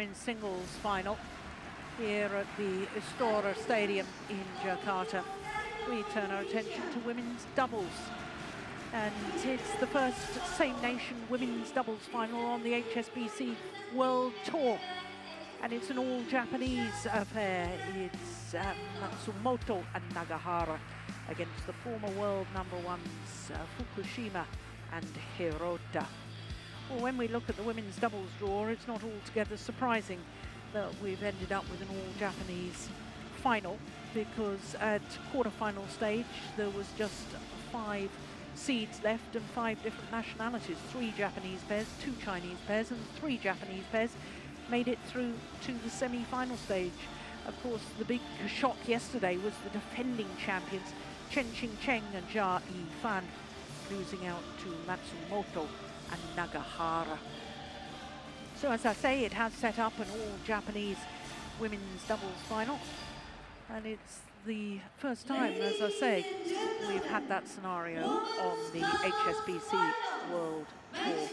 In singles final here at the Istora Stadium in Jakarta, we turn our attention to women's doubles, and it's the first same nation women's doubles final on the HSBC World Tour, and it's an all Japanese affair. It's Matsumoto and Nagahara against the former world number ones Fukushima and Hirota. Well, when we look at the women's doubles draw, it's not altogether surprising that we've ended up with an all-Japanese final, because at quarter-final stage there was just 5 seeds left and 5 different nationalities. 3 Japanese pairs, 2 Chinese pairs and 3 Japanese pairs made it through to the semi-final stage. Of course, the big shock yesterday was the defending champions Chen Qingcheng and Jia Yifan losing out to Matsumoto and Nagahara. So as I say, it has set up an all-Japanese women's doubles final, and it's the first time, as I say, we've had that scenario on the HSBC World Tour.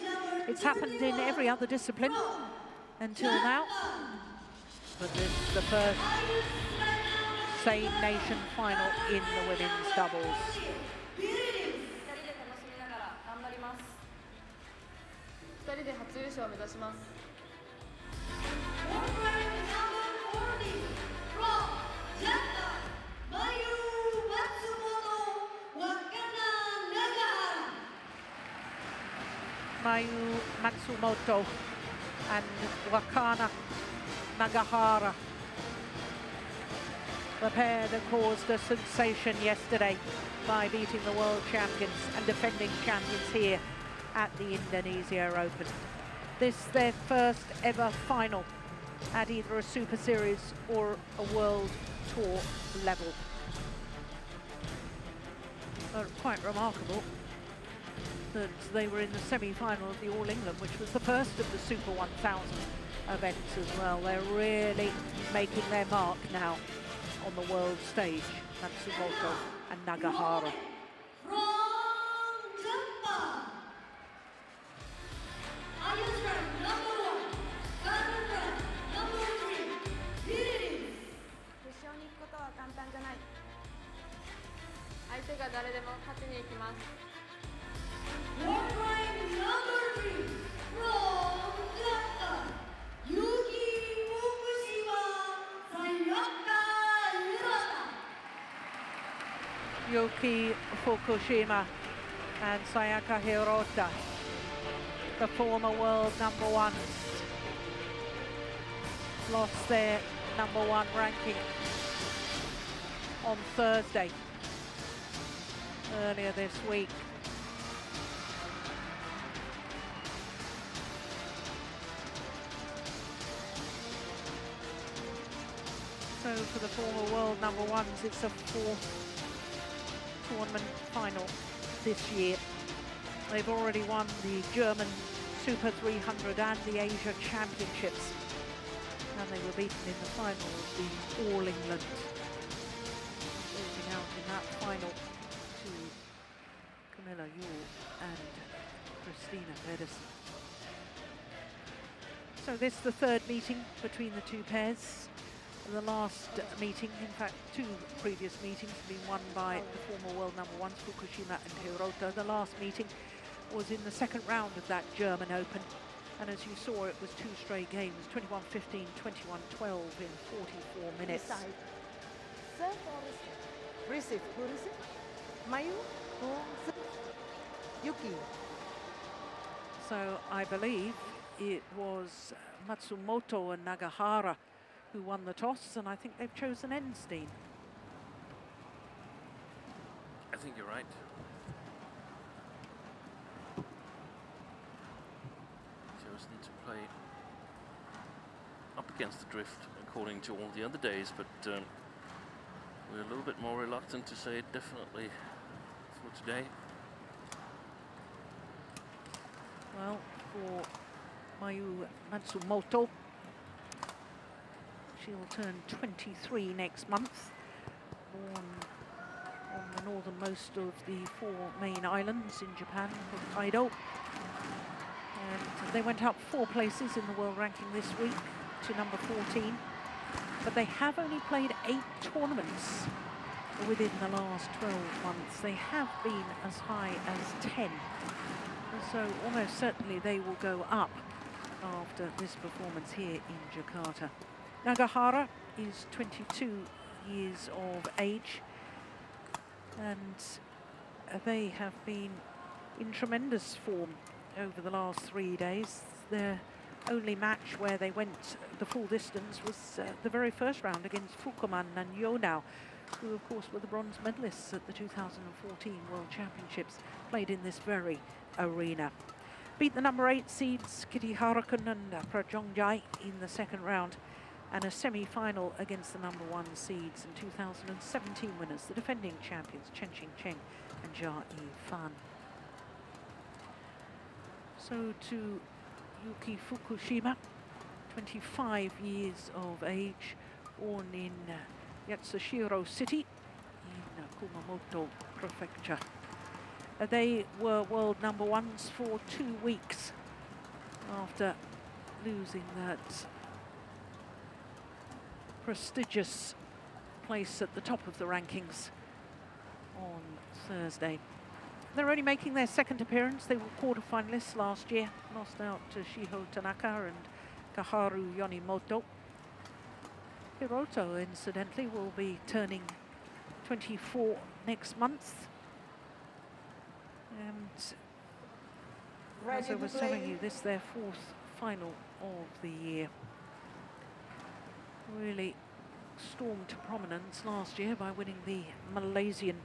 It's happened in every other discipline until now, but this is the first same nation final in the women's doubles. Mayu Matsumoto and Wakana Nagahara, the pair that caused a sensation yesterday by beating the world champions and defending champions here at the Indonesia Open. This is their first ever final at either a Super Series or a World Tour level. But quite remarkable that they were in the semi-final of the All England, which was the first of the Super 1000 events as well. They're really making their mark now on the world stage, Matsumoto and Nagahara. Yuki Fukushima and Sayaka Hirota, the former world number ones, lost their number 1 ranking on Thursday earlier this week. So for the former world number ones, it's a 4th tournament final this year. They've already won the German Super 300 and the Asia Championships, and they were beaten in the final of the All England, losing out in that final to Camilla Yule and Christina Pedersen. So this is the 3rd meeting between the 2 pairs. The last meeting, in fact 2 previous meetings, have been won by the former world number ones Fukushima and Hirota. The last meeting was in the 2nd round of that German Open, and as you saw, it was 2 straight games, 21-15, 21-12 in 44 minutes. Receive. Mayu Yuki. So I believe it was Matsumoto and Nagahara who won the toss, and I think they've chosen Enstein. I think you're right. Chosen to play up against the drift according to all the other days, but we're a little bit more reluctant to say it definitely for today. Well, for Mayu Matsumoto, she'll turn 23 next month, born on the northernmost of the 4 main islands in Japan, Hokkaido. And they went up 4 places in the world ranking this week. to number 14, but they have only played 8 tournaments within the last 12 months. They have been as high as 10. So almost certainly they will go up after this performance here in Jakarta. Nagahara is 22 years of age, and they have been in tremendous form over the last 3 days. Their only match where they went the full distance was the very first round against Fukushima and Yonao, who of course were the bronze medalists at the 2014 World Championships, played in this very arena. Beat the number 8 seeds Kitty Harakun and Prajongjai in the second round, and a semi-final against the number 1 seeds and 2017 winners, the defending champions Chen Xingcheng and Jia Yifan. So to Yuki Fukushima, 25 years of age, born in Yatsushiro City in Kumamoto Prefecture. They were world number 1s for 2 weeks after losing that prestigious place at the top of the rankings on Thursday. They're only making their second appearance. They were quarterfinalists last year, lost out to Shiho Tanaka and Kaharu Yonimoto. Hirota, incidentally, will be turning 24 next month. And as I was telling you, this is their 4th final of the year. Really stormed to prominence last year by winning the Malaysian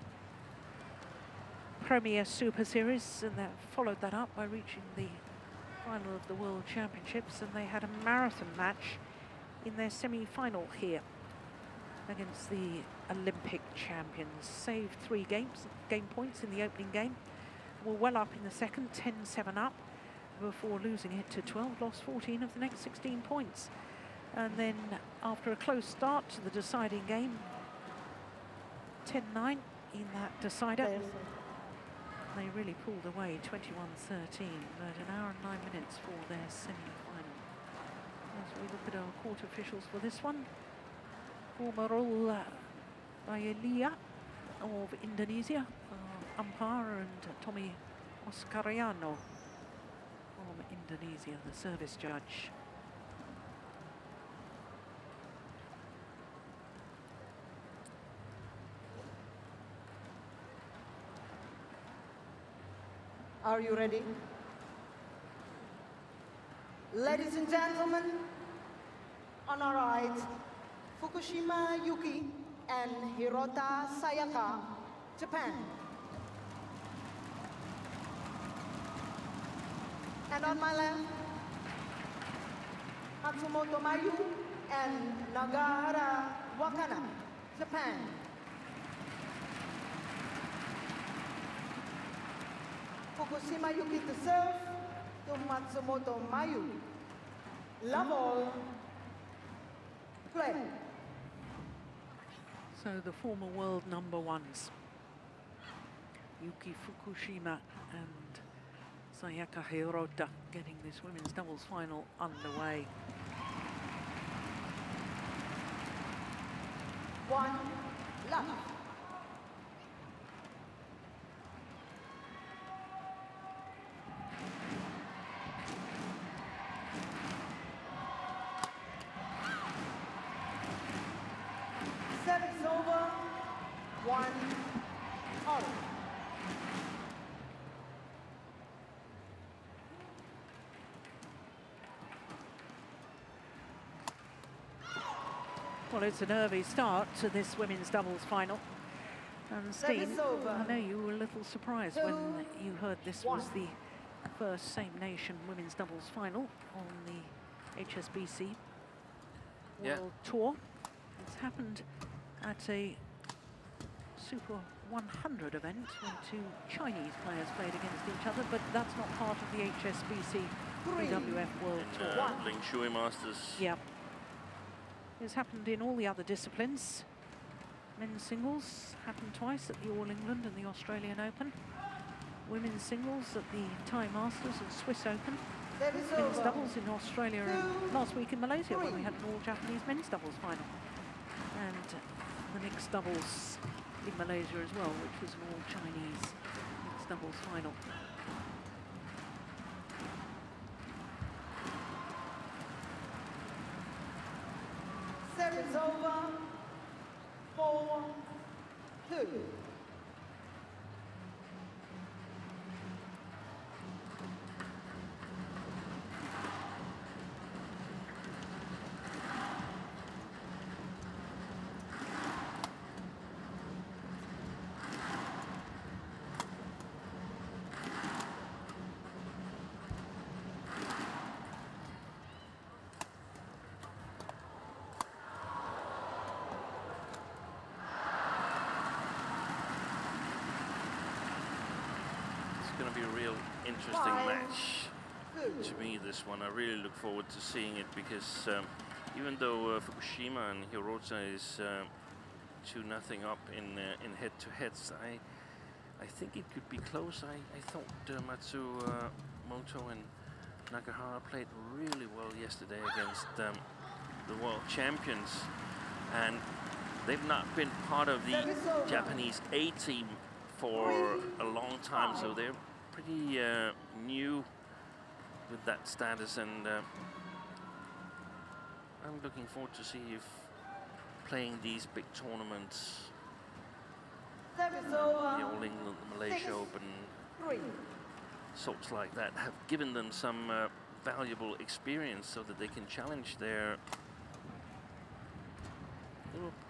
Premier Super Series, and they followed that up by reaching the final of the World Championships, and they had a marathon match in their semi-final here against the Olympic champions. Saved 3 game points in the opening game, were well up in the second, 10-7 up, before losing it to 12, lost 14 of the next 16 points. And then after a close start to the deciding game, 10-9 in that decider, they really pulled away 21-13, but an hour and 9 minutes for their semi-final. As we look at our court officials for this one, Umarul Bayelia of Indonesia, umpire, and Tommy Oscariano from Indonesia, the service judge. Are you ready? Ladies and gentlemen, on our right, Fukushima Yuki and Hirota Sayaka, Japan. And on my left, Matsumoto Mayu and Nagahara Wakana, Japan. Fukushima Yuki to serve, to Matsumoto Mayu. Love all. Play. So the former world number 1s, Yuki Fukushima and Sayaka Hirota, getting this women's doubles final underway. 1 love. Service over. 1 all. Well, it's an early start to this women's doubles final. And Steen, I know you were a little surprised when you heard this was the first same-nation women's doubles final on the HSBC World Tour. It's happened at a Super 100 event when 2 Chinese players played against each other, but that's not part of the HSBC BWF World Tour. Indonesia Masters. Yeah. It's happened in all the other disciplines. Men's singles happened twice at the All England and the Australian Open. Women's singles at the Thai Masters and Swiss Open. men's doubles in Australia and last week in Malaysia when we had an all-Japanese men's doubles final. And the mixed doubles in Malaysia as well, which was an all-Chinese mixed doubles final. Service over, 4-2. Going to be a real interesting match to me, this one. I really look forward to seeing it because even though Fukushima and Hirota is 2-0 up in head-to-heads, I think it could be close. I thought Matsumoto and Nagahara played really well yesterday against the world champions, and they've not been part of the Japanese A team for a long time, so they're pretty new with that status, and I'm looking forward to see if playing these big tournaments, the All England, the Malaysia Open, sorts like that, have given them some valuable experience so that they can challenge their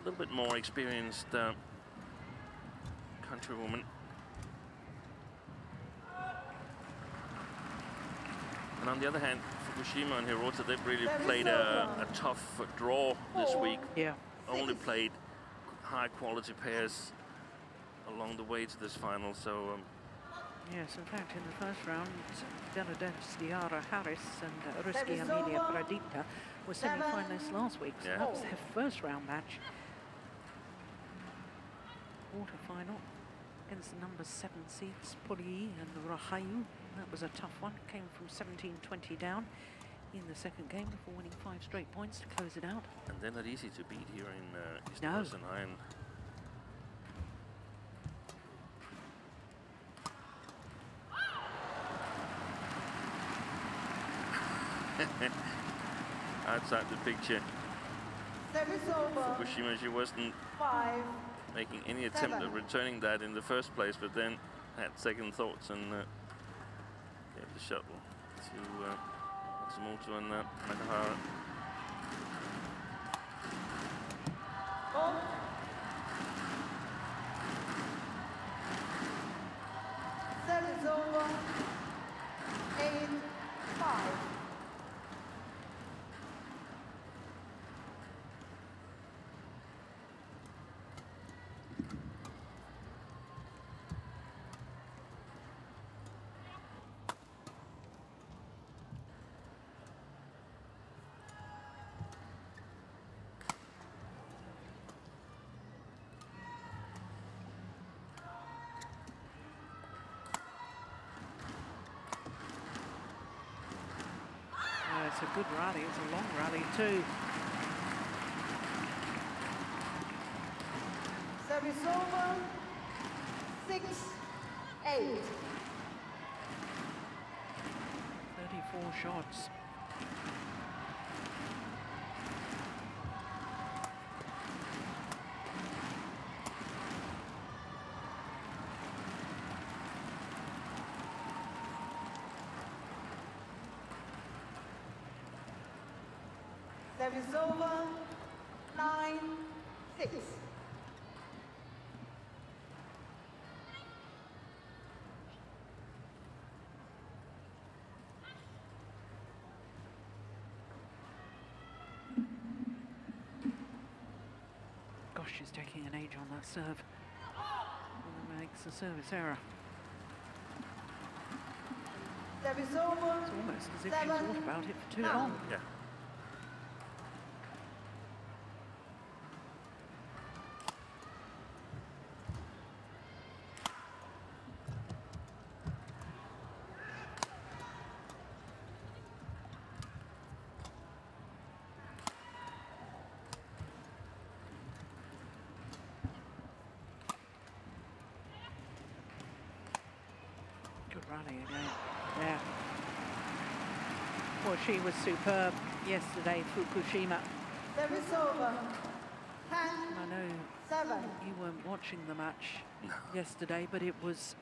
little bit more experienced countrywoman. And on the other hand, Fukushima and Hirota, they've really played a tough draw this week. Yeah. Only played high-quality pairs along the way to this final, so... yes, in fact, in the first round, Bangladesh's Diara Harris and Ruski Amelia Pradipta were semi-finalists last week, so that was their first round match. Quarter-final against the number 7 seeds, Puri and Rahayu. That was a tough one. Came from 17-20 down in the second game before winning 5 straight points to close it out. And they're not easy to beat here in East Western Iron. Outside the picture, Fukushima, she wasn't making any attempt at returning that in the first place, but then had second thoughts and gave the shuttle to Matsumoto and Nagahara. Set is over. 8-5. It's a good rally, it's a long rally too. Service over. 6-8. 34 shots. Service over. 9-6. Gosh, she's taking an age on that serve. And makes a service error. Service over. It's almost as if she's thought about it for too long. Yeah. rally again. Yeah. Well, she was superb yesterday, Fukushima. Service over. 10, I know 7. you weren't watching the match yesterday, but it was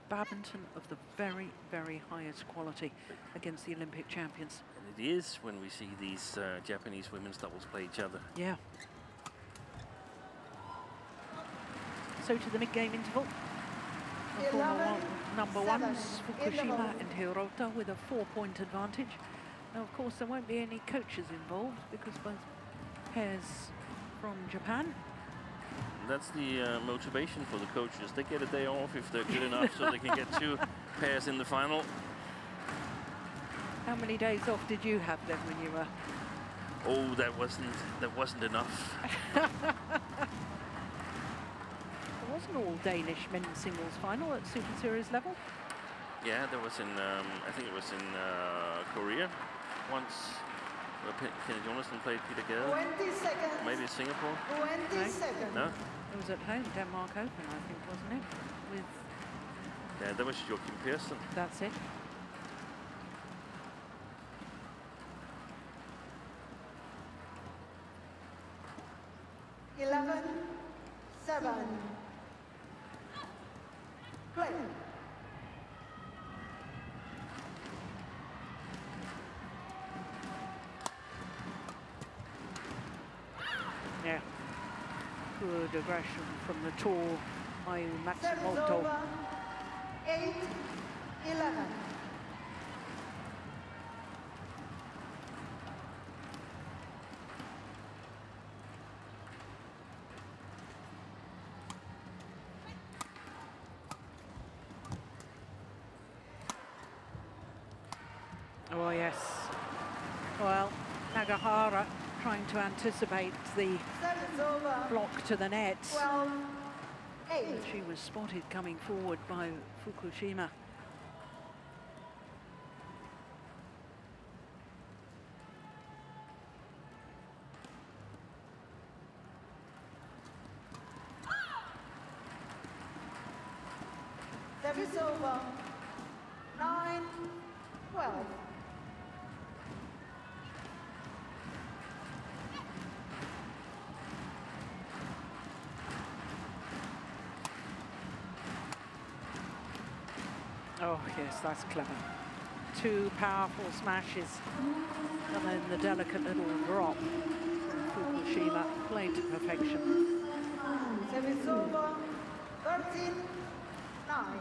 badminton of the very, very highest quality against the Olympic champions. And it is when we see these Japanese women's doubles play each other. Yeah. So to the mid-game interval. The former number ones, Fukushima and Hirota, with a 4-point advantage. Now, of course, there won't be any coaches involved because both pairs from Japan. That's the motivation for the coaches. They get a day off if they're good enough, so they can get 2 pairs in the final. How many days off did you have then when you were? Oh, that wasn't enough. There wasn't all Danish men's singles final at Super Series level. Yeah, there was in I think it was in Korea once. Kenneth Jonathan played Peter Gale. 20 seconds. Maybe Singapore. 20 seconds. No? It was at home, Denmark Open, I think, wasn't it? With Yeah, that was Joachim Persson. that's it. Eleven, 7. Play. Yeah. Good aggression from the tall Mayu Service Matsumoto. over. 8, 11. Oh, yes. Well, Nagahara trying to anticipate the Service over. block to the net. 12, 8. She was spotted coming forward by Fukushima. Service over. 9, 12. Oh, yes, that's clever. 2 powerful smashes. And then the delicate little drop from Fukushima, played to perfection. Service over. 13, 9.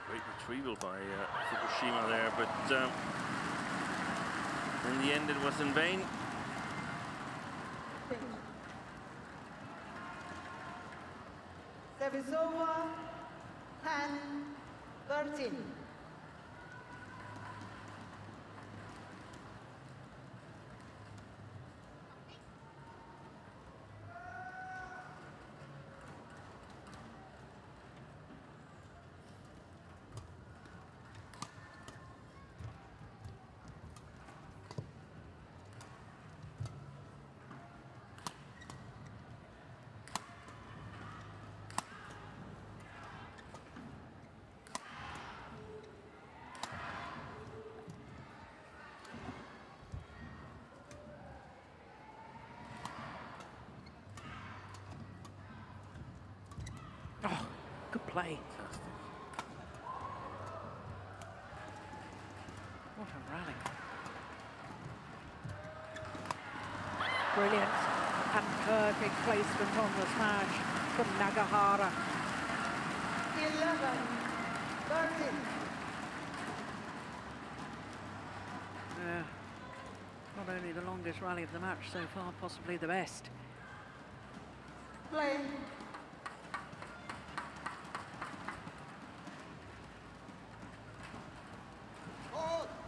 Great retrieval by Fukushima there, but in the end it was in vain. Service over. 10, 13. Oh, good play. What a rally. Brilliant and perfect placement on the smash from Nagahara. 11, 13. Not only the longest rally of the match so far, possibly the best. Play.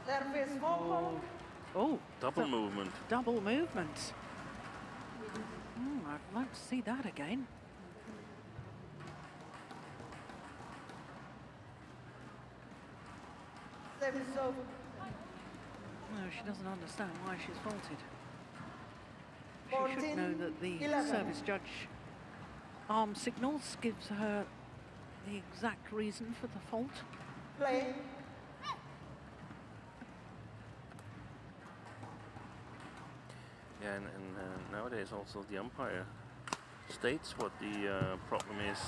Service forward. Oh, Double movement. double movement. I'd like to see that again. Service over. No, she doesn't understand why she's faulted. She 14, should know that the 11. service judge arm signals gives her the exact reason for the fault. Play. Yeah, and nowadays also the umpire states what the problem is.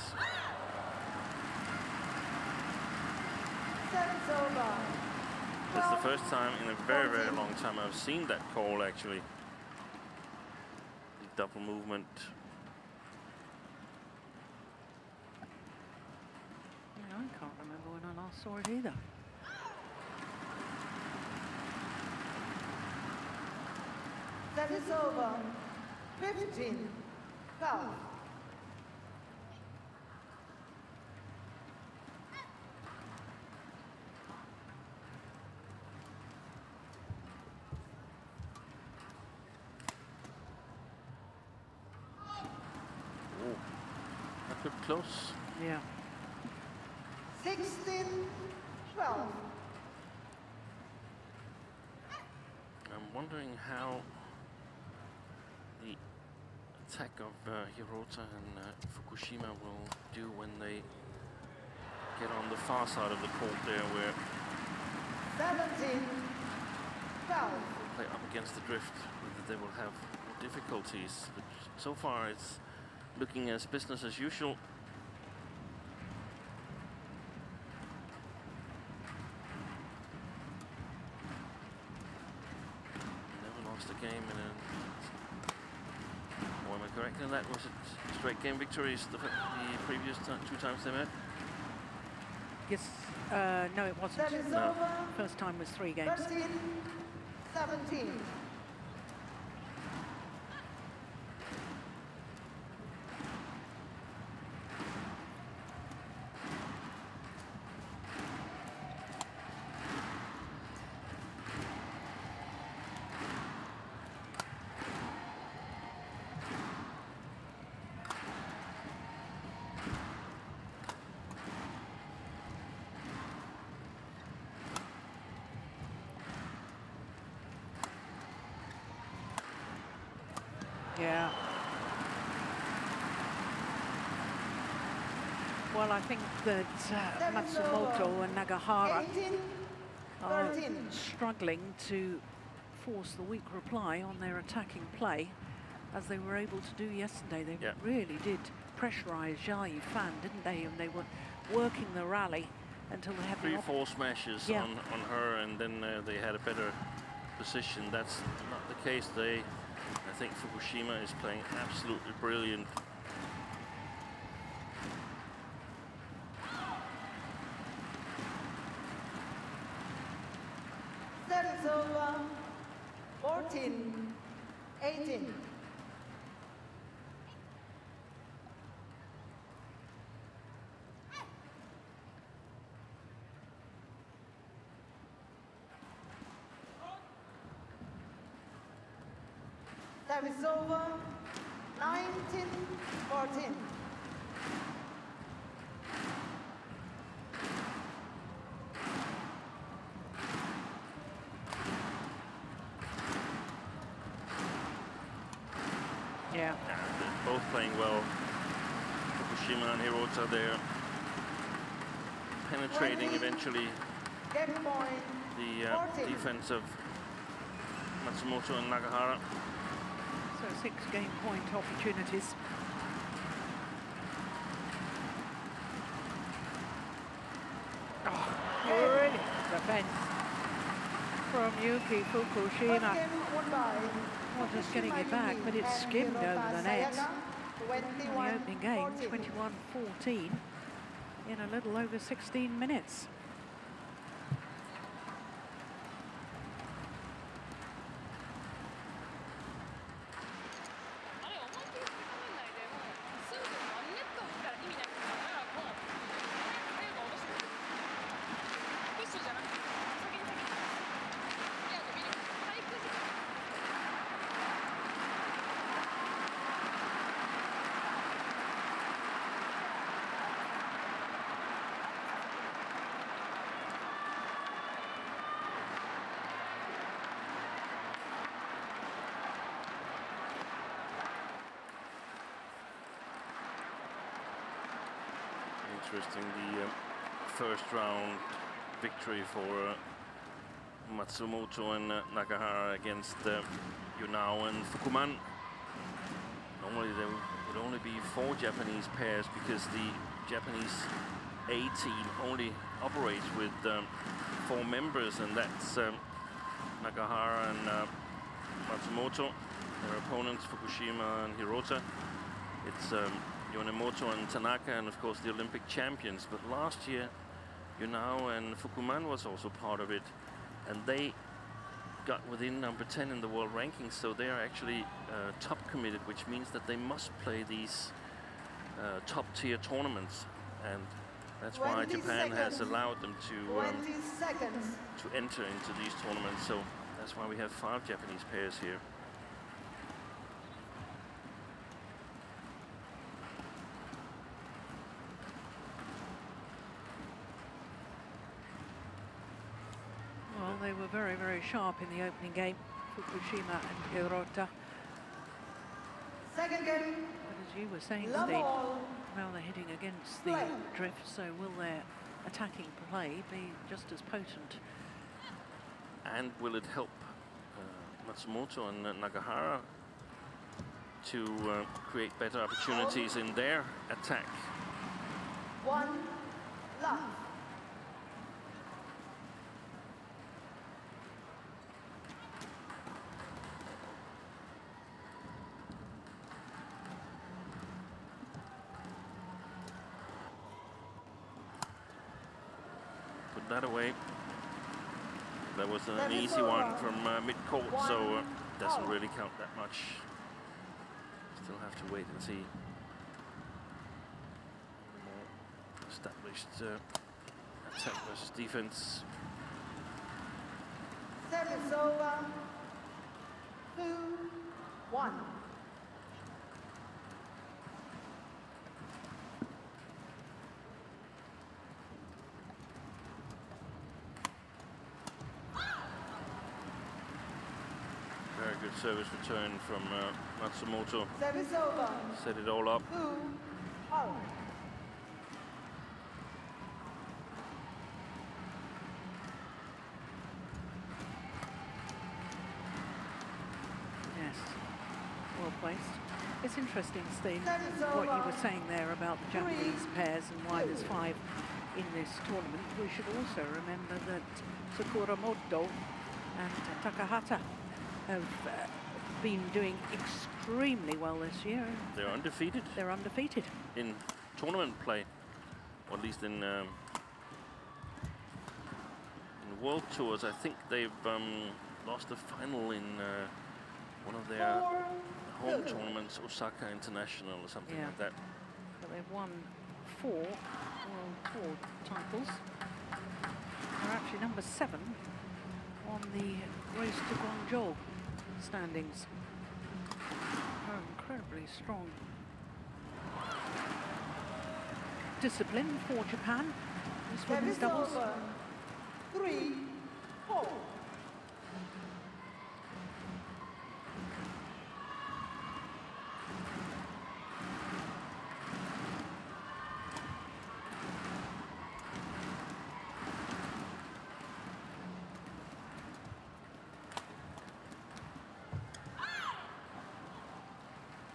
Service over. That's the first time in a very, very long time I've seen that call, actually. The double movement. Yeah, I can't remember when I last saw it either. Service over. 15. Foul. Oh, that looked close. Yeah. 16. 12. I'm wondering how the attack of Hirota and Fukushima will do when they get on the far side of the court there, where 17. 12. they play up against the drift, whether they will have more difficulties. But so far it's looking as business as usual. Never lost a game in a... Oh, am I correct in that? Was it straight game victories the previous two times they met? Yes. No, it wasn't. Service No. over. First time was 3 games. 13. 17. Yeah. Well, I think that Matsumoto and Nagahara 18. are 13. struggling to force the weak reply on their attacking play, as they were able to do yesterday. They Yeah. really did pressurize Jia Yifan, didn't they? And they were working the rally until they had the 3-4 smashes Yeah. on her, and then they had a better position. That's not the case. I think Fukushima is playing absolutely brilliant. Service over. 14. 18. Service over. 19. 14. Yeah. They're both playing well. Fukushima and Hirota, they're penetrating eventually Game point. the 14. defense of Matsumoto and Nagahara. So 6 game point opportunities. Oh, brilliant defense from Yuki Fukushima. First game won by Not just getting it back, but it skimmed over the net. In the opening game, 21-14 in a little over 16 minutes. interesting, the first round victory for Matsumoto and Nagahara against Yunao and Fukuman. Normally there would only be 4 Japanese pairs because the Japanese A team only operates with 4 members, and that's Nagahara and Matsumoto. Their opponents, Fukushima and Hirota. It's Yonemoto and Tanaka, and of course the Olympic champions. But last year, Yunao and Fukuman was also part of it, and they got within number 10 in the world rankings, so they are actually top committed, which means that they must play these top tier tournaments, and that's why Japan has allowed them to enter into these tournaments. So that's why we have 5 Japanese pairs here. Well, they were very, very sharp in the opening game, Fukushima and Hirota. Second game. But as you were saying, Steve, now they're hitting against the drift, so will their attacking play be just as potent? And will it help Matsumoto and Nagahara to create better opportunities in their attack? 1 love. Put that away. That was an easy one from mid-court, so doesn't really count that much. Still have to wait and see. More established attack versus defense. Service over. 2-1. Very good service return from Matsumoto. Service over. Set it all up. 2-all. Yes, well placed. It's interesting, Steve, what you were saying there about the Japanese pairs and why there's 5 in this tournament. We should also remember that Sakuramoto and Takahata have been doing extremely well this year. They're undefeated. They're undefeated In tournament play, or at least in World Tours. I think they've lost the final in one of their home tournaments, Osaka International or something like that. But they've won 4 World Tour titles. They're actually number 7 on the race to Guangzhou standings. They're incredibly strong. Discipline for Japan. This women's doubles. 3-4.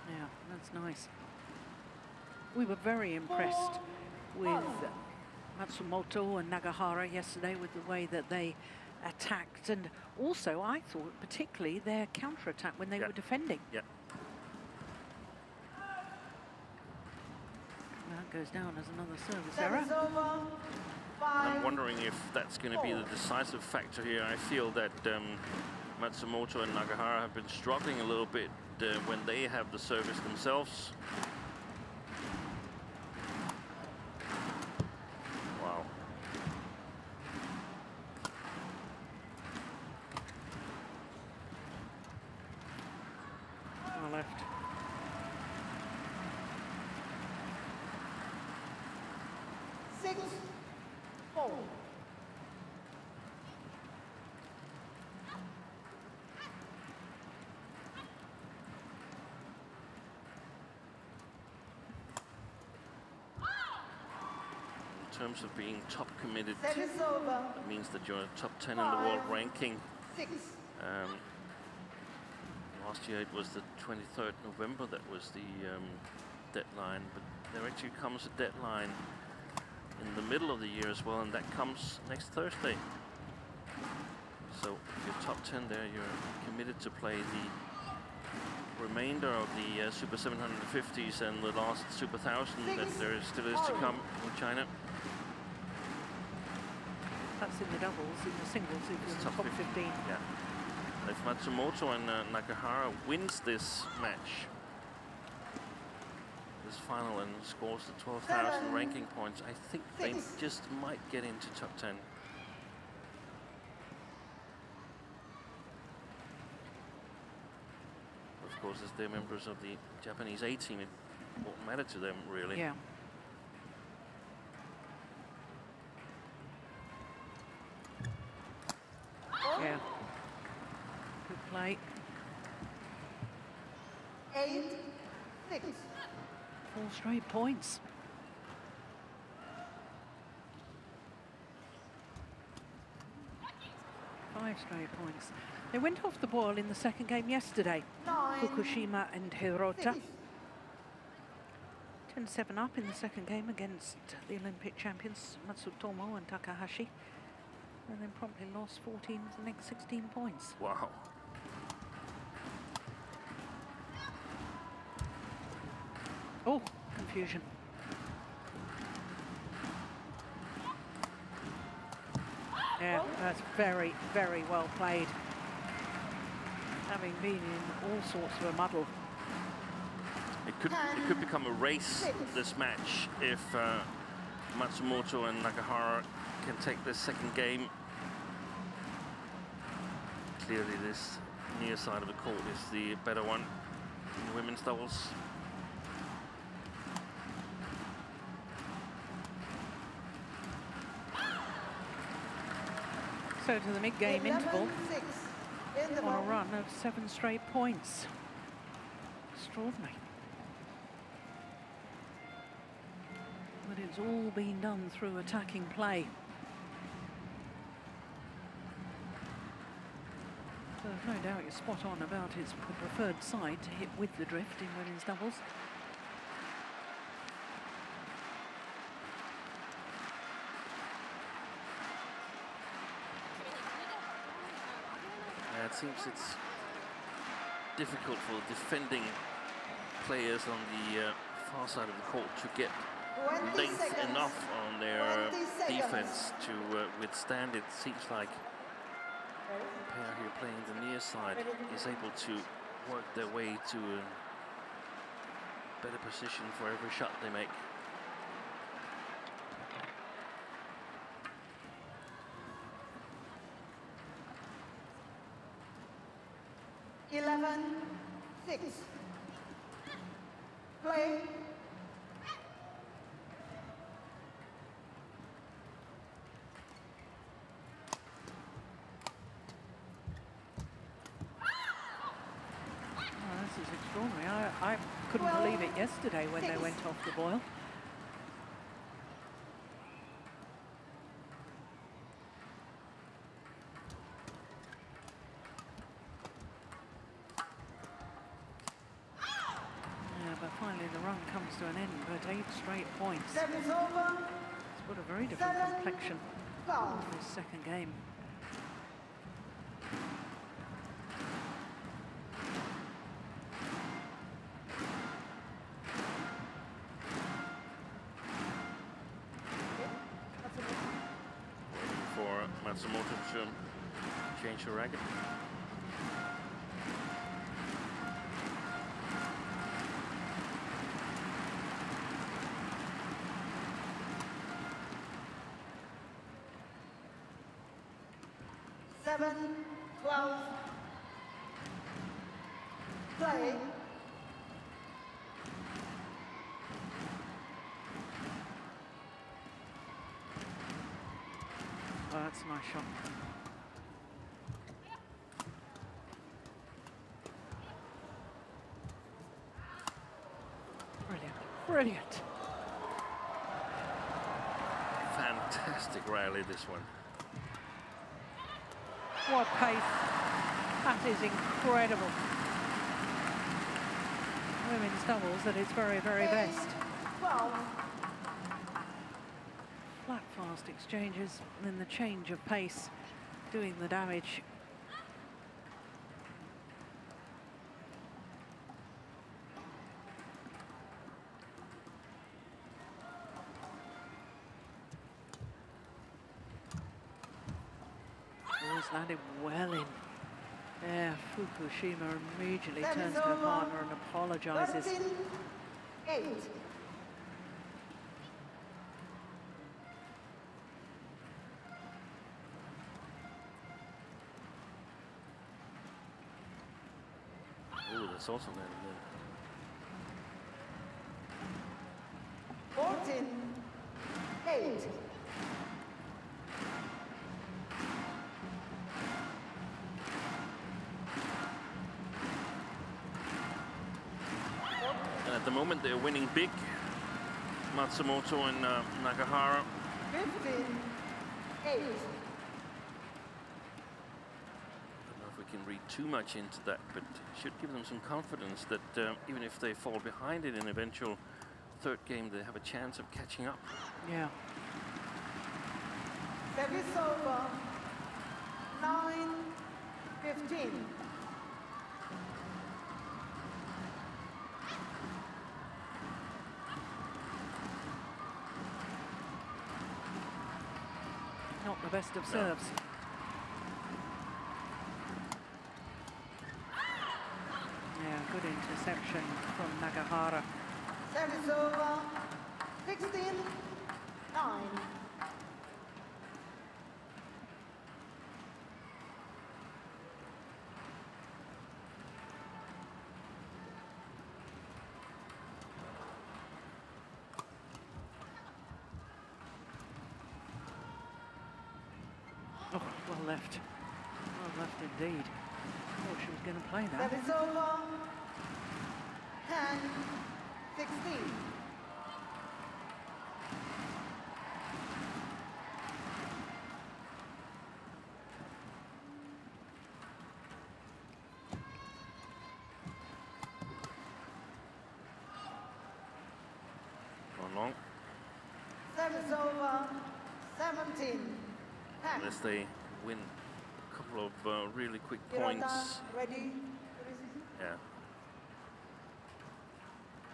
Yeah, that's nice. We were very impressed with Matsumoto and Nagahara yesterday with the way that they attacked, and also I thought particularly their counter-attack when they were defending. Yeah. That goes down as another service Service error. over. I'm wondering if that's going to be the decisive factor here. I feel that Matsumoto and Nagahara have been struggling a little bit when they have the service themselves. Wow. Well left. Six, 4. terms of being top committed, Service over. that means that you're top 10 in the world ranking. 6. Last year it was the 23rd November that was the deadline, but there actually comes a deadline in the middle of the year as well, and that comes next Thursday. So if you're top 10 there, you're committed to play the remainder of the Super 750s and the last Super 1000 that there still is to come in China. That's in the doubles. In the singles, it's It's top 15. Yeah. If Matsumoto and Nagahara wins this match, this final, and scores the 12,000 ranking points, I think they just might get into top 10. Of course, as they're members of the Japanese A team, it won't matter to them really. Yeah. Yeah. Good play. 8. 6. 4 straight points. Five straight points. They went off the boil in the second game yesterday. 9. Fukushima and Hirota. 6. 10-7 up in the second game against the Olympic champions Matsumoto and Takahashi. And then promptly lost 14 of the next 16 points. Wow. Oh, confusion. Yeah, that's very, very well played. Having been in all sorts of a muddle. It could become a race, this match, if Matsumoto and Nagahara can take this second game. Clearly this near side of the court is the better one in women's doubles. So to the mid-game interval, 6. on a run of 7 straight points. Extraordinary. But it's all been done through attacking play. So there's no doubt you're spot on about it's the preferred side to hit with the drift in women's doubles. It seems it's difficult for defending players on the far side of the court to get length enough on their defense to withstand it. Seems like the pair here playing the near side is able to work their way to a better position for every shot they make. Play. This is extraordinary. I couldn't believe it yesterday when they went off the boil. Finally the run comes to an end, but 8 straight points. Service over. It's got a very different complexion of this second game. For Matsumoto to change her racket. Seven, 12. Play. Oh, that's a nice shot. Brilliant, brilliant. fantastic rally, this one. What pace. That is incredible. Women's doubles at its very, very best. Flat, fast exchanges, and then the change of pace doing the damage. Landed well in. Yeah, Fukushima immediately turns to her partner and apologizes. 13-8. Oh, that's also landed in. 14-8. At the moment, they're winning big. Matsumoto and Nagahara. 15-8. I don't know if we can read too much into that, but it should give them some confidence that even if they fall behind in an eventual third game, they have a chance of catching up. Yeah. Service over. 9-15. Not the best of serves. Yeah, good interception from Nagahara. Service over. 16-9. Oh, well left. Well left indeed. Thought she was going to play that. Service over. 10-16. Gone long. Service over. 17. Unless they win a couple of really quick Hirota, points. ready? Yeah.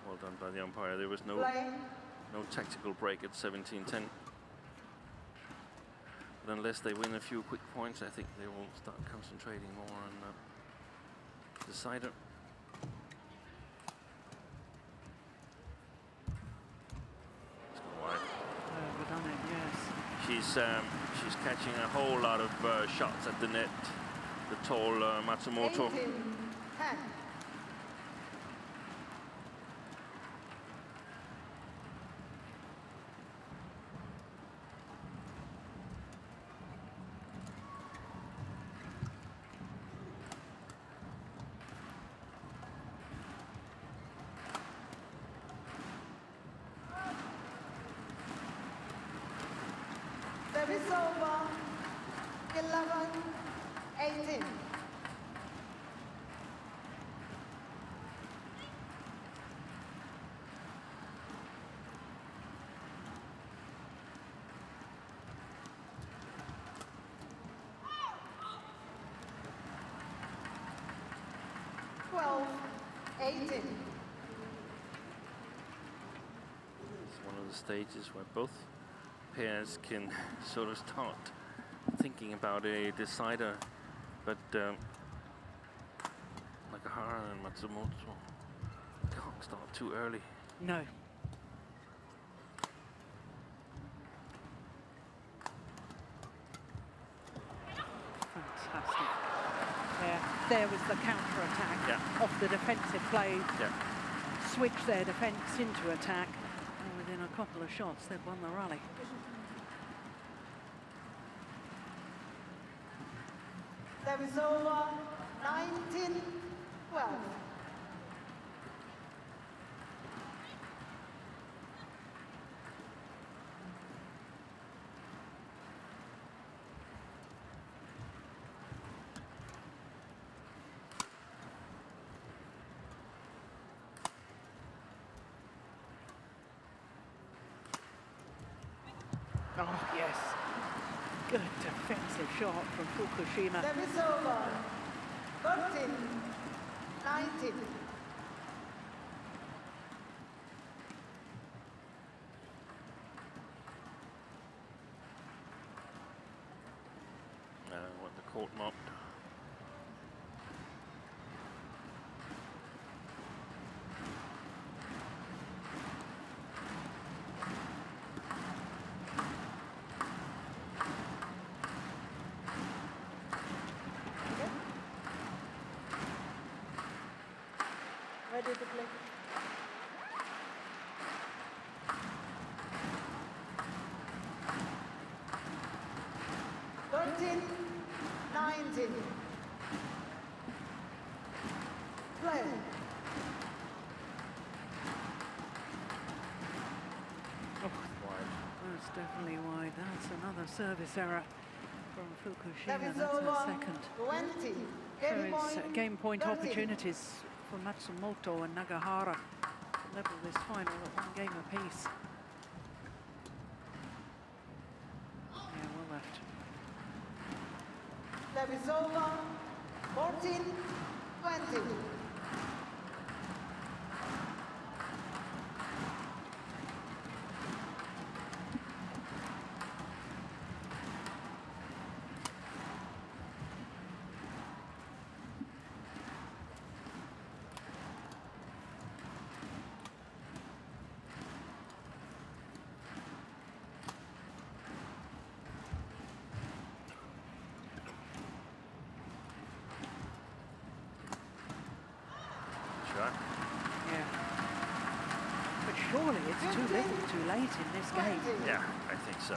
Well done by the umpire. There was no Play. tactical break at 17-10. But unless they win a few quick points, I think they will start concentrating more on the decider. It's gone wide. Overdone it, yes. She's catching a whole lot of shots at the net. The tall Matsumoto. 18-10. Service over. 11-18. It's one of the stages where both pairs can sort of start thinking about a decider, but Nagahara and Matsumoto can't start too early. No. Fantastic. There was the counter-attack off the defensive play. Yeah. Switch their defence into attack, and within a couple of shots they'd won the rally. Service over. 19-12. Oh, yes. Good defensive shot from Fukushima. Service over. 13, 19. Want the court mopped. Ready to play. Thirteen, 19. Play. Oh, that's definitely wide. That's another service error from Fukushima. Service That's over. her second. 20. So Game it's point. game point 13. opportunities for Matsumoto and Nagahara to level this final at 1 game apiece. Yeah, well left. Service over. 14, 20. Yeah. But surely it's too little, too late in this game. Yeah, I think so.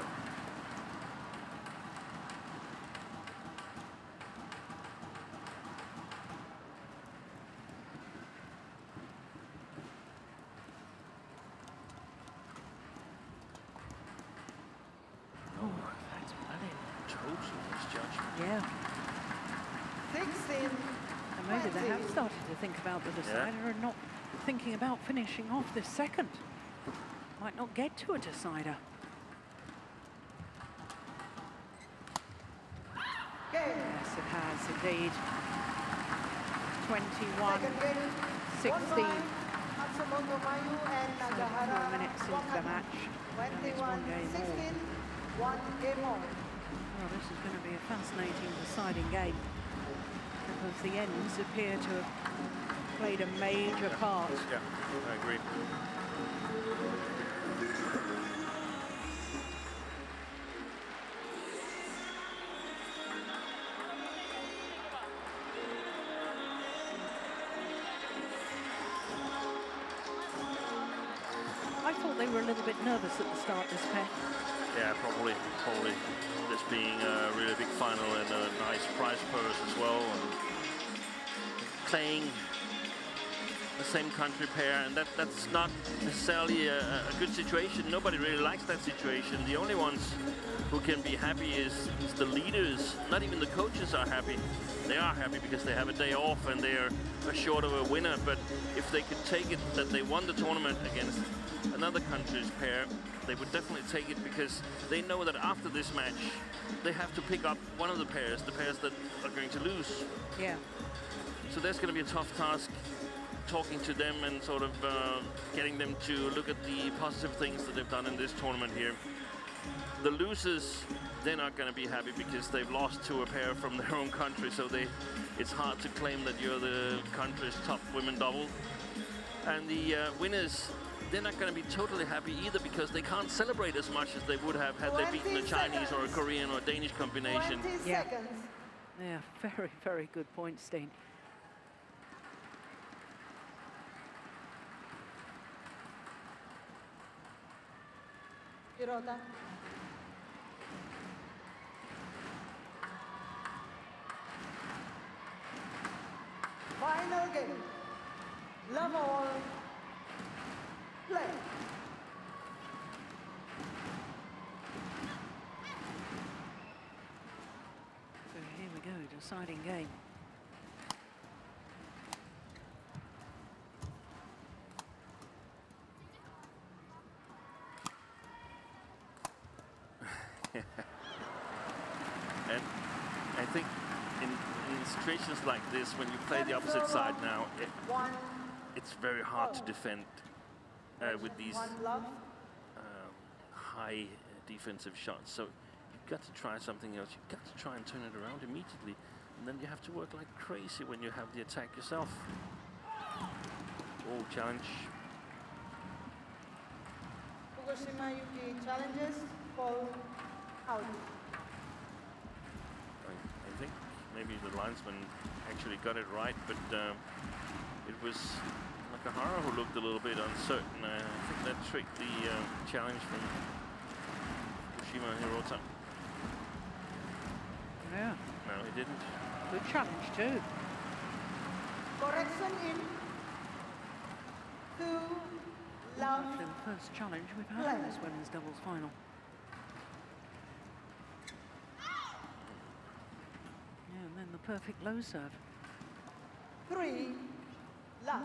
Oh, that's brilliant. Total misjudgment. Yeah. 16, And maybe they have 20. started to think about the decider and not thinking about finishing off this second. Might not get to a decider. Game. Yes, it has indeed. 21, Second game. 16. Matsumoto, Mayu, and 4 Nagahara. minutes into the match. And it's 1 game 16, all. 1 game on. Well, this is going to be a fascinating deciding game because the ends appear to have played a major part. Yeah, I agree. I thought they were a little bit nervous at the start, this pair. Yeah, probably this being a really big final and a nice prize purse as well, and playing the same country pair, and that's not necessarily a good situation. Nobody really likes that situation. The only ones who can be happy is the leaders. Not even the coaches are happy. They are happy because they have a day off and they are assured of a winner, but if they could take it that they won the tournament against another country's pair, they would definitely take it because they know that after this match they have to pick up one of the pairs that are going to lose. Yeah. So there's going to be a tough task talking to them and sort of getting them to look at the positive things that they've done in this tournament here. The losers, they're not going to be happy because they've lost to a pair from their own country, so it's hard to claim that you're the country's top women double. And the winners, they're not going to be totally happy either because they can't celebrate as much as they would have had they beaten a Chinese or a Korean or a Danish combination. 20 Yeah. seconds. Yeah, very, very good point, Steen. Hirota. Final game. Love all. Play. So here we go, deciding game. think in situations like this, when you play the opposite side now, it's very hard to defend with these high defensive shots. So you've got to try something else. You've got to try and turn it around immediately. And then you have to work like crazy when you have the attack yourself. Oh, challenge. Fukushima Yuki challenges, ball out. I think maybe the linesman actually got it right, but it was Nagahara who looked a little bit uncertain. I think that tricked the challenge from Fukushima Hirota. Yeah. No, he didn't. Good challenge too. Correction in 2 love. Actually, the first challenge we've had in this women's doubles final. Yeah, and then the perfect low serve. 3 love.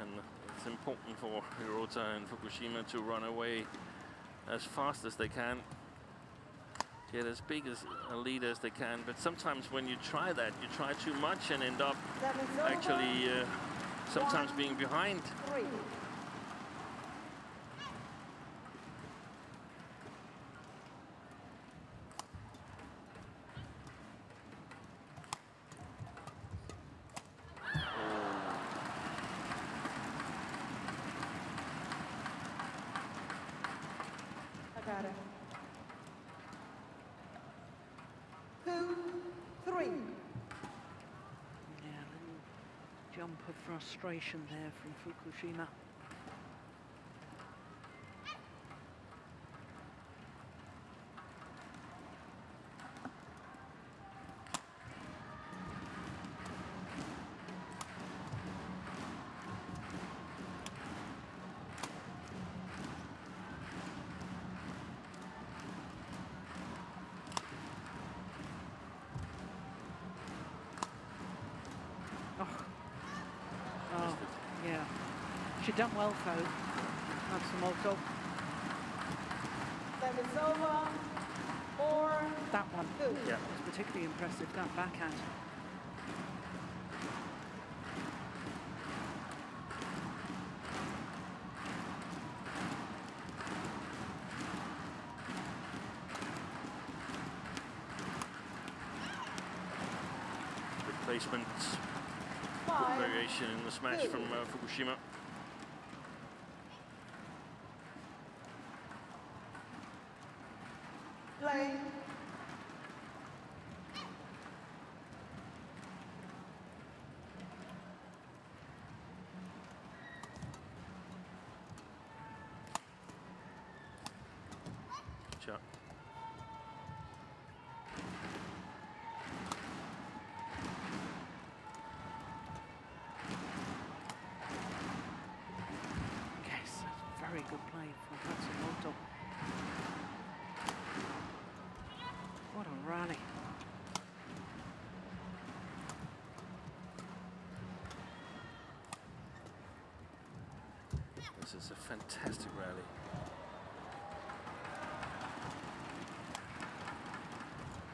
And it's important for Hirota and Fukushima to run away as fast as they can. Get as big as a lead as they can, but sometimes when you try that, you try too much and end up actually sometimes being behind. 3. I got it. 2, 3. Yeah, a little jump of frustration there from Fukushima. Yeah, she'd done well, though, Matsumoto. That is over. 4. That one 2. Yeah. was particularly impressive, that backhand. Good placement. 5. Variation in the smash from Fukushima. Play. Shot. Yes, very good play from Matsumoto. What a rally. This is a fantastic rally.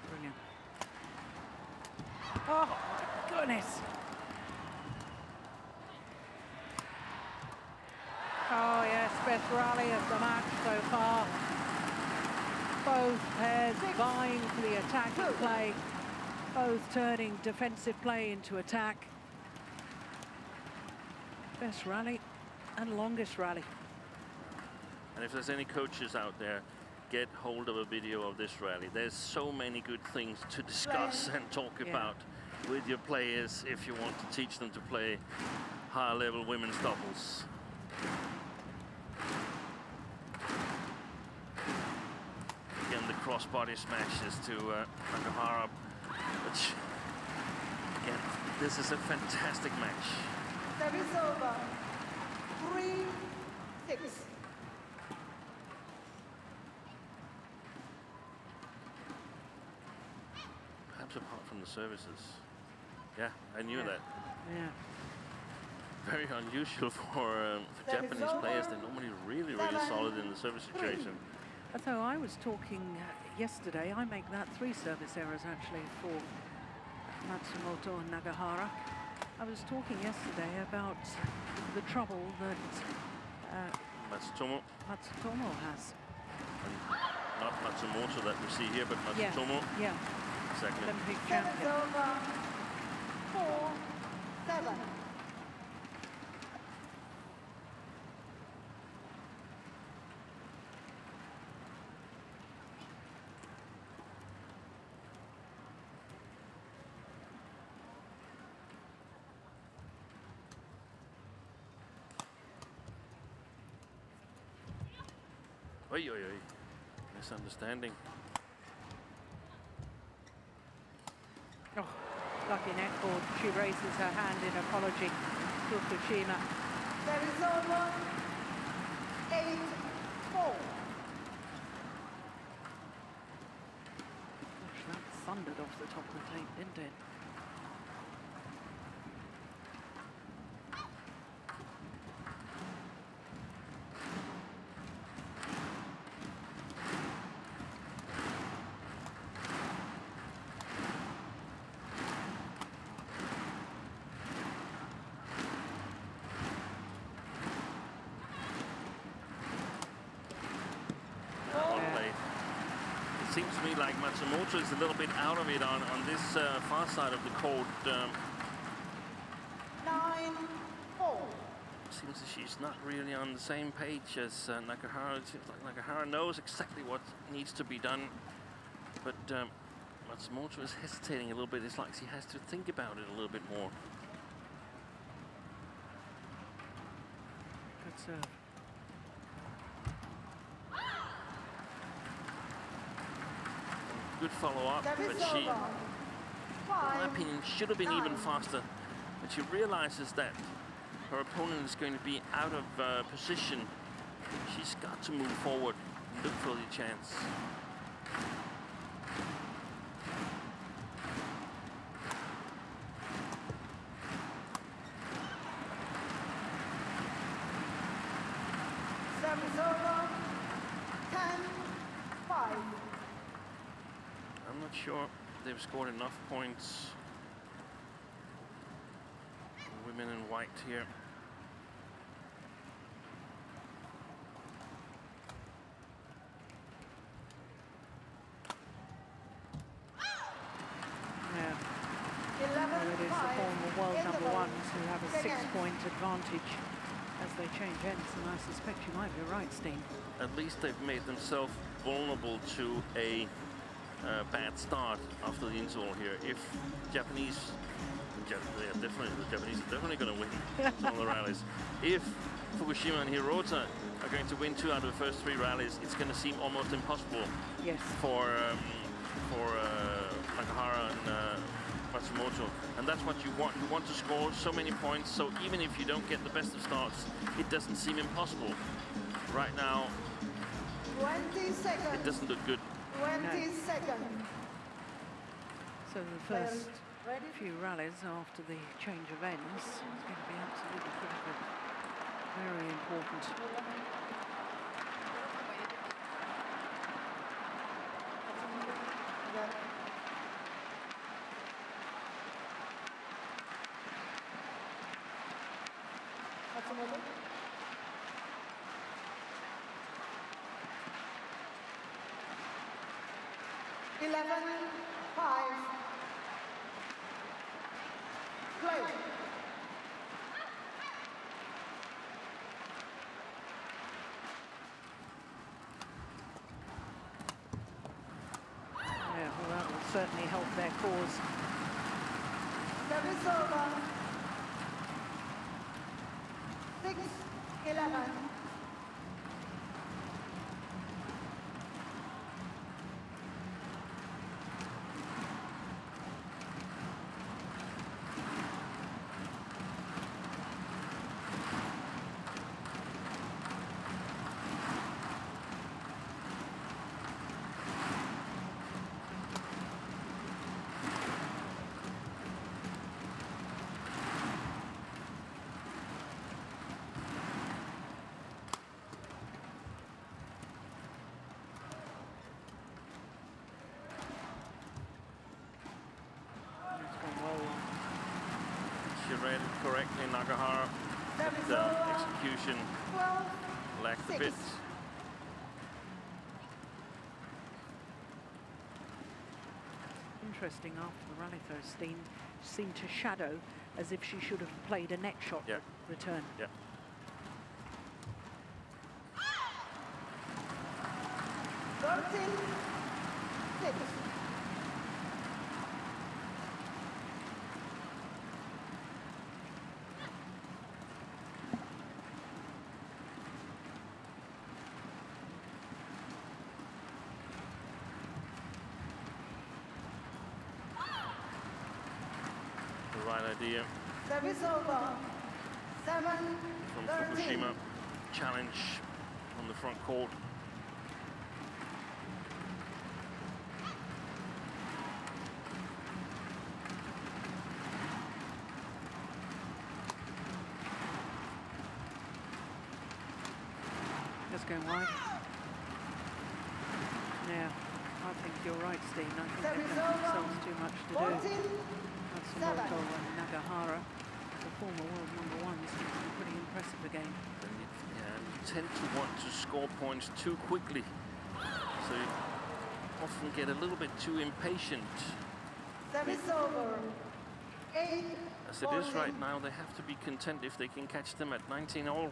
Brilliant. Oh, my goodness. Oh, yes, best rally of the match so far. Both pairs vying for the attacking play, both turning defensive play into attack. Best rally and longest rally. And if there's any coaches out there, get hold of a video of this rally. There's so many good things to discuss and talk about with your players if you want to teach them to play higher level women's doubles. Again, the cross-body smashes to Nagahara, which, again, this is a fantastic match. Service over. 3-6. Perhaps apart from the services. Yeah, I knew that. Yeah. Very unusual for Japanese players. They're normally really, really solid in the service situation. So I was talking yesterday, I make that 3 service errors actually for Matsumoto and Nagahara. I was talking yesterday about the trouble that Matsumoto has. Not Matsumoto that we see here, but Matsumoto. Yeah. Exactly. Olympic Seven's champion. over. 4-7. Oi, oi, oi. Misunderstanding. Oh, lucky netball. She raises her hand in apology to Fukushima. There is over. 8-4. Gosh, that thundered off the top of the tape, didn't it? Seems to me like Matsumoto is a little bit out of it on this far side of the court. 9-4. Seems that she's not really on the same page as Nagahara. It seems like Nagahara knows exactly what needs to be done, but Matsumoto is hesitating a little bit. It's like she has to think about it a little bit more. Good serve. Good follow-up, but she, in my opinion, should have been even faster. But she realizes that her opponent is going to be out of position. She's got to move forward, look for the chance. Service over. 10-5. I'm not sure they've scored enough points. Women in white here. Yeah. Well, it is the former world #1s who have a 6-point advantage as they change ends, and I suspect you might be right, Steen. At least they've made themselves vulnerable to a bad start after the interval here. If the Japanese are definitely going to win some of the rallies. If Fukushima and Hirota are going to win 2 out of the first 3 rallies, it's going to seem almost impossible. Yes. For Nagahara and Matsumoto, and that's what you want. You want to score so many points, so even if you don't get the best of starts, it doesn't seem impossible. Right now, 20 seconds. it doesn't look good. 20 seconds. So the first few rallies after the change of ends is going to be absolutely critical. Very important. Matsumoto. 11-5. Play. Yeah, well, that will certainly help their cause. Service over. 6-11. read it correctly, Nagahara. But execution 12, lacked a 6. bit. Interesting, after the rally though, Steen seemed to shadow as if she should have played a net shot return. Yeah. 13, 6. The right idea Service over. 7, from 13. Fukushima. Challenge on the front court. Just going wide. Yeah, I think you're right, Steen. I think they've done themselves too much to 14, do. Matsumoto and Nagahara, the former world #1s, pretty impressive again. And you tend to want to score points too quickly, so you often get a little bit too impatient. Service over. 8, As it is right now, they have to be content if they can catch them at 19-all.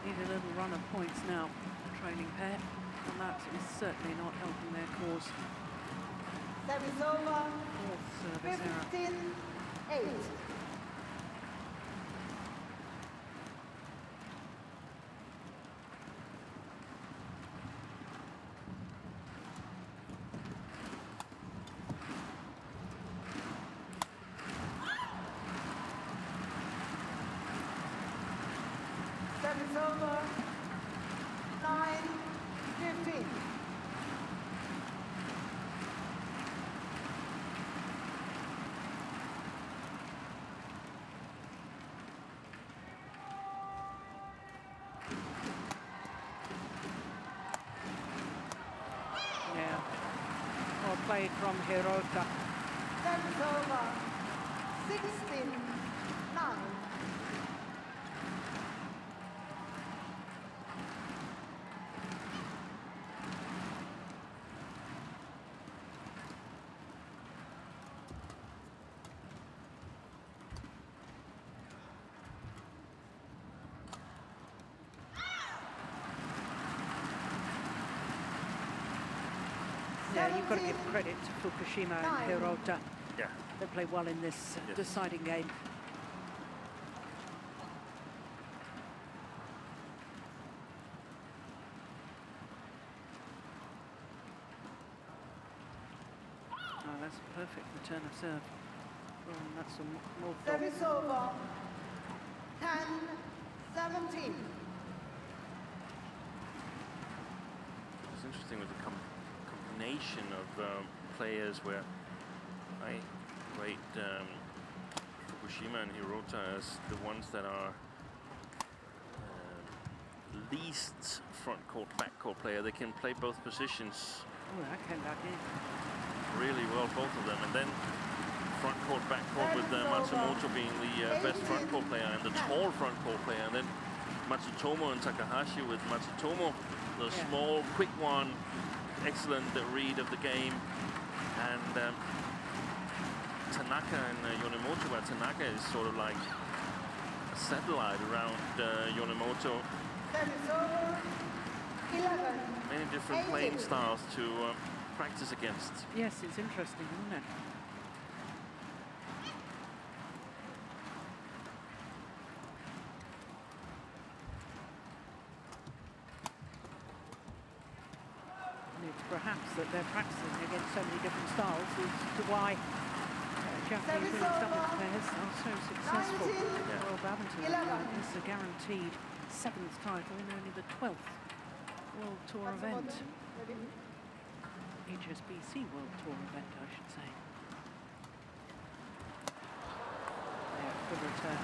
Need a little run of points now, the trailing pair, and that is certainly not helping their cause. Service over. Fourth service error. 15, 8. Service over. 9, 15. Yeah. Well played from Hirota. Service over. 16, 9. Yeah, you've got to give credit to Fukushima and Hirota. Yeah. They play well in this deciding game. Oh, that's a perfect return of serve from Matsumoto. Service over. 10, 17. It's interesting with the combination of players where I rate Fukushima and Hirota as the ones that are least front court, back court player. They can play both positions Oh, that came back in. really well, both of them. And then front court, back court with Matsumoto being the best front court player and the tall front court player. And then Matsutomo and Takahashi with Matsutomo, the small, quick one, excellent read of the game. And Tanaka and Yonemoto, where Tanaka is sort of like a satellite around Yonemoto. Service over. 11. Many different playing styles to practice against. Yes, it's interesting, isn't it? And it's perhaps that they're practicing against so many different styles as to why Japanese women's doubles players are so successful. World Badminton is a guaranteed 7th title in only the 12th World Tour event. HSBC World Tour event, I should say. Yeah, good return.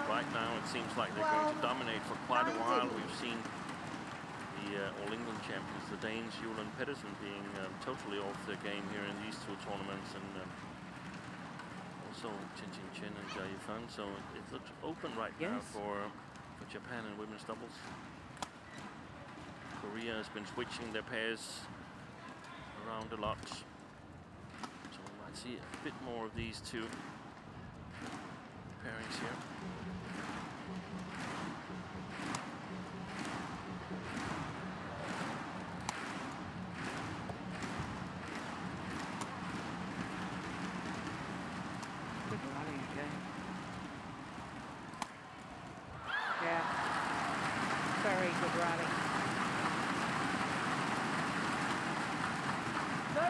Right now it seems like they're going to dominate for quite a while. We've seen the All England champions, the Danes, Juhl and Pedersen, being totally off their game here in these two tournaments, and also Chen Chen and Jia Yifan. So it looks open right now for Japan in women's doubles. Korea has been switching their pairs around a lot, so we might see a bit more of these two pairings here. Good rally again. Yeah, very good rally. 13-19.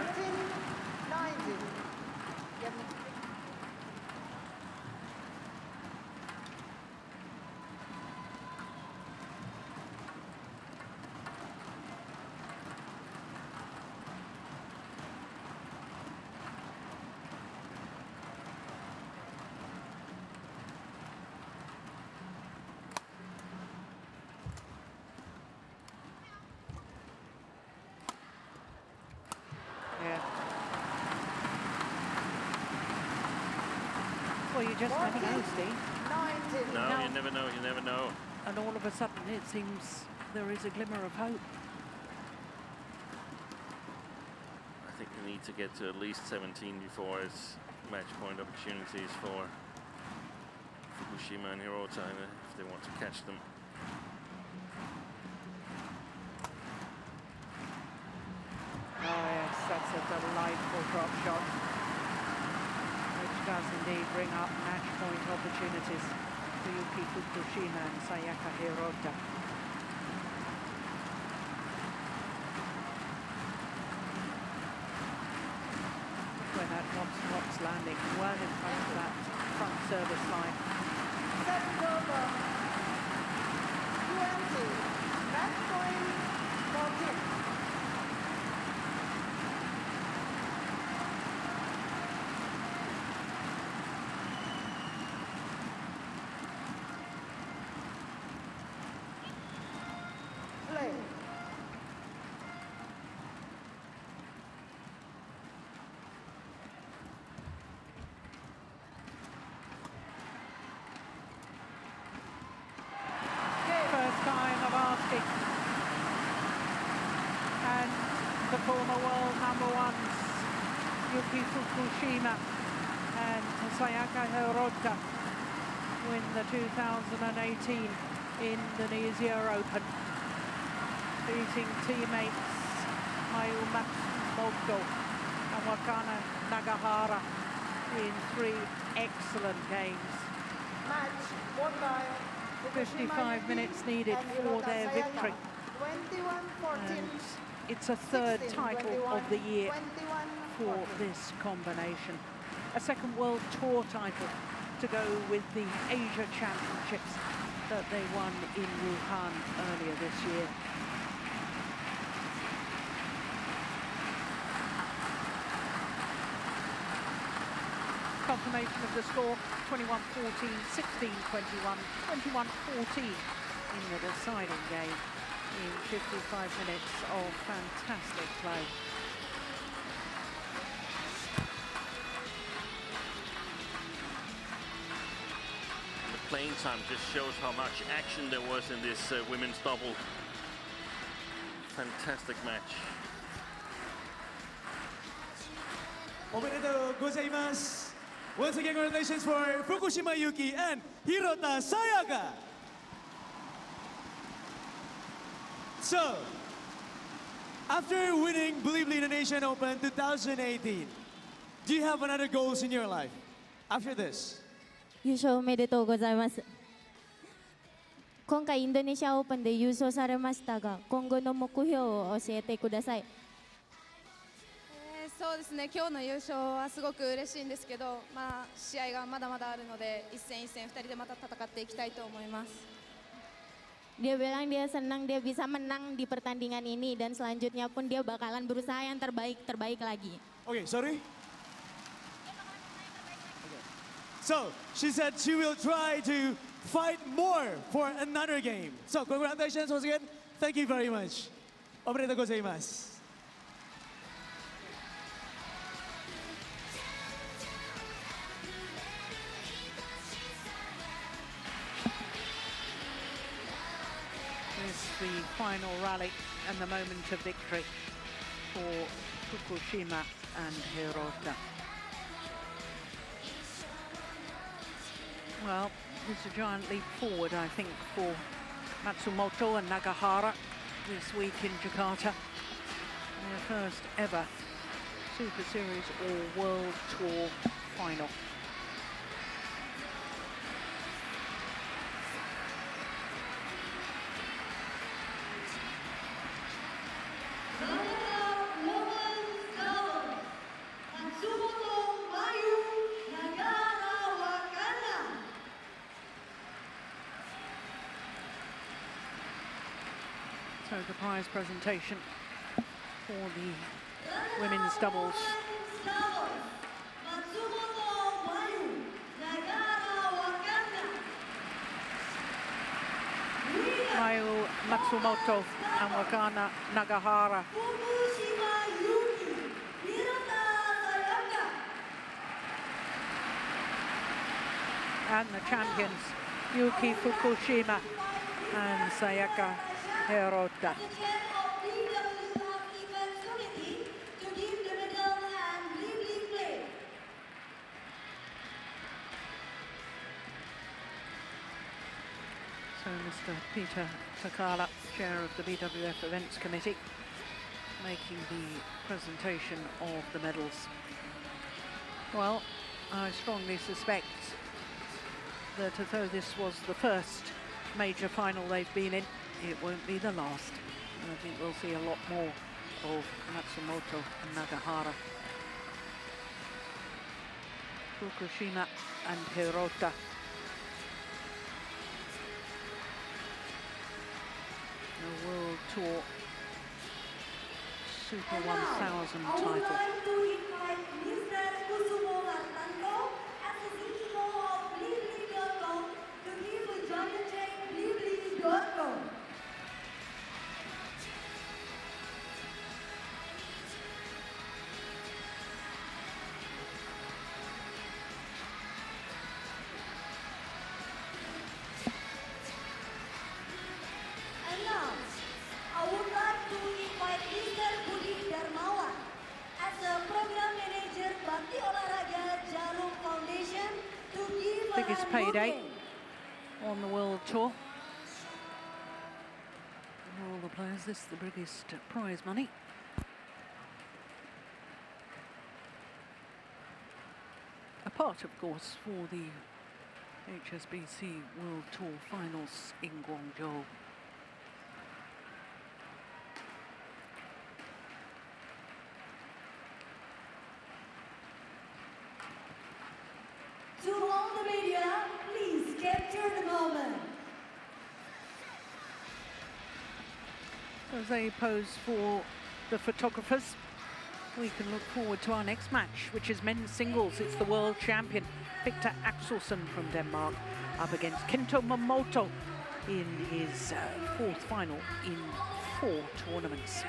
Yeah. Well, you just never know, Steve. 19. No, No. you never know, you never know. And all of a sudden, it seems there is a glimmer of hope. I think we need to get to at least 17 before it's match point opportunities for Fukushima and Hirota if they want to catch them. Oh yes, that's a delightful drop shot, which does indeed bring up match point opportunities for Yuki Fukushima and Sayaka Hirota. Where that Watts landing, well in front of that front service line. Set over. 20. Match point 14. Play. First time of asking. And the former world number ones, Yuki Fukushima and Sayaka Hirota, win the 2018 Indonesia Open, beating teammates Matsumoto and Wakana Nagahara in 3 excellent games. Match won by 55 minutes needed for their victory. 21-14. And it's a 3rd title of the year for this combination. A 2nd World Tour title to go with the Asia Championships that they won in Wuhan earlier this year. Confirmation of the score, 21-14, 16-21, 21-14 in the deciding game in 55 minutes of fantastic play. The playing time just shows how much action there was in this women's double. Fantastic match. おめでとうございます。Once again, congratulations for Fukushima Yuki and Hirota Sayaka. So, after winning BWF Indonesia Open 2018, do you have another goals in your life after this? 優勝おめでとうございます。今回インドネシアオープンで優勝されましたが、今後の目標を教えてください。そうですね、今日の優勝はすごく嬉しいんですけど、試合がまだまだあるので、一戦一戦2人でまた戦っていきたいと思います。Dia bilang dia senang dia bisa menang di pertandingan ini dan selanjutnya pun dia bakalan berusaha yang terbaik lagi. Okay, sorry? Okay. So, she said she will try to fight more for another game. So, congratulations once again. Thank you very much. Obrigado gozaimasu. Is the final rally and the moment of victory for Fukushima and Hirota. Well, it's a giant leap forward, I think, for Matsumoto and Nagahara this week in Jakarta. Their first ever Super Series or World Tour final. So the prize presentation for the women's doubles. Mayu Matsumoto and Wakana Nagahara. And the champions, Yuki Fukushima and Sayaka Hirota. So Mr. Peter Takala, chair of the BWF Events Committee, making the presentation of the medals. Well, I strongly suspect that although this was the first major final they've been in, it won't be the last. And I think we'll see a lot more of Matsumoto and Nagahara. Fukushima and Hirota. The World Tour Super 1000 title. Biggest payday on the World Tour. For all the players, this is the biggest prize money. Apart, of course, for the HSBC World Tour finals in Guangzhou. To all the media, please capture the moment. As they pose for the photographers, we can look forward to our next match, which is men's singles. It's the world champion, Victor Axelsen from Denmark, up against Kento Momota in his fourth final in 4 tournaments.